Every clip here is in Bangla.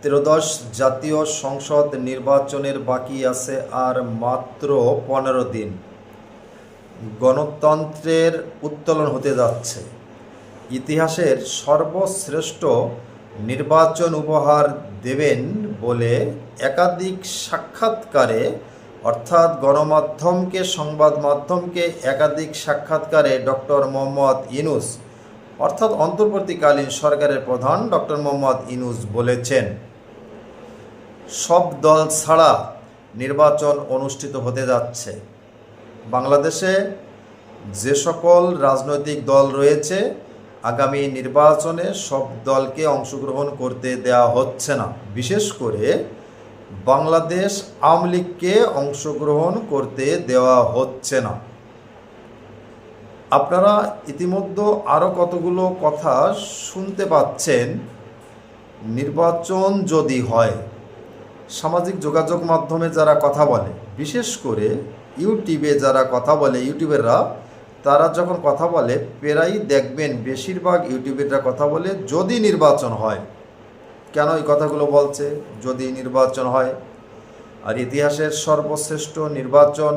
ত্রয়োদশ জাতীয় সংসদ নির্বাচনের বাকি আছে আর মাত্র 15 দিন। গণতন্ত্রের উত্তোলন হতে যাচ্ছে। ইতিহাসের সর্বশ্রেষ্ঠ নির্বাচন উপহার দেবেন বলে একাধিক সাক্ষাৎকারে, অর্থাৎ গণমাধ্যমকে, সংবাদ মাধ্যমকে একাধিক সাক্ষাৎকারে ডক্টর মোহাম্মদ ইউনূস অর্থাৎ অন্তর্বর্তীকালীন সরকারের প্রধান ডক্টর মোহাম্মদ ইউনূস বলেছেন, সব দল ছাড়া নির্বাচন অনুষ্ঠিত হতে যাচ্ছে। বাংলাদেশে যে সকল রাজনৈতিক দল রয়েছে, আগামী নির্বাচনে সব দলকে অংশগ্রহণ করতে দেওয়া হচ্ছে না। বিশেষ করে বাংলাদেশ আওয়ামী লীগকে অংশগ্রহণ করতে দেওয়া হচ্ছে না। আপনারা ইতিমধ্যে আরও কতগুলো কথা শুনতে পাচ্ছেন। নির্বাচন যদি হয়, সামাজিক যোগাযোগ মাধ্যমে যারা কথা বলে, বিশেষ করে ইউটিউবে যারা কথা বলে, ইউটিউবাররা তারা যখন কথা বলে, প্রায়ই দেখবেন বেশিরভাগ ইউটিউবাররা কথা বলে যদি নির্বাচন হয়। কেন এই কথাগুলো বলছে? যদি নির্বাচন হয়। আর ইতিহাসের সর্বশ্রেষ্ঠ নির্বাচন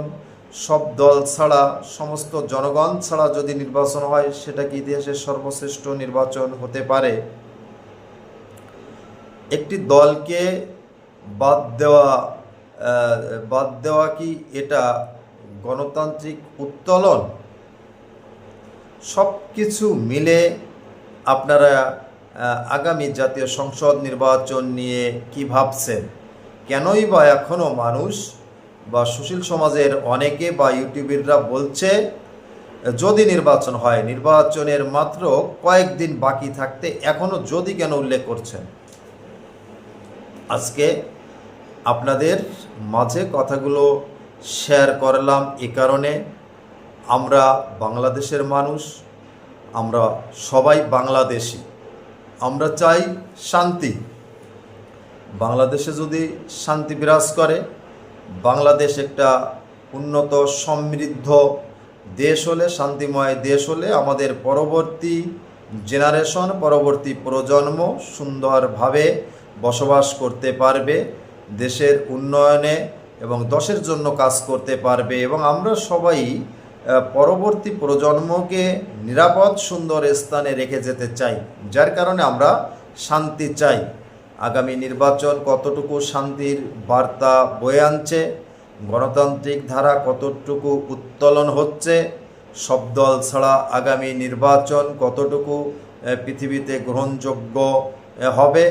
সব দল ছাড়া, সমস্ত জনগণ ছাড়া যদি নির্বাচন হয়, সেটা কি ইতিহাসের সর্বশ্রেষ্ঠ নির্বাচন হতে পারে? একটি দলকে বাদ দেওয়া কি এটা গণতান্ত্রিক উত্তোলন? সব কিছু মিলে আপনারা আগামী জাতীয় সংসদ নির্বাচন নিয়ে কি ভাবছেন? কেনই বা এখনও মানুষ বা সুশীল সমাজের অনেকে বা ইউটিউবাররা বলছে যদি নির্বাচন হয়, নির্বাচনের মাত্র কয়েকদিন বাকি থাকতে এখনও যদি কেন উল্লেখ করছেন? আজকে আপনাদের মাঝে কথাগুলো শেয়ার করলাম এ কারণে, আমরা বাংলাদেশের মানুষ, আমরা সবাই বাংলাদেশি, আমরা চাই শান্তি। বাংলাদেশে যদি শান্তি বিরাজ করে, বাংলাদেশ একটা উন্নত সমৃদ্ধ দেশ হলে, শান্তিময় দেশ হলে, আমাদের পরবর্তী জেনারেশন, পরবর্তী প্রজন্ম সুন্দরভাবে বসবাস করতে পারবে, দেশের উন্নয়নে এবং দেশের জন্য কাজ করতে পারবে, এবং আমরা সবাই পরবর্তী প্রজন্মকে নিরাপদ সুন্দর স্থানে রেখে যেতে চাই। যার কারণে আমরা শান্তি চাই। আগামী নির্বাচন কতটুকু শান্তির বার্তা বয়ে আনছে, গণতান্ত্রিক ধারা কতটুকু উত্তোলন হচ্ছে, সব দল ছাড়া আগামী নির্বাচন কতটুকু পৃথিবীতে গ্রহণযোগ্য হবে,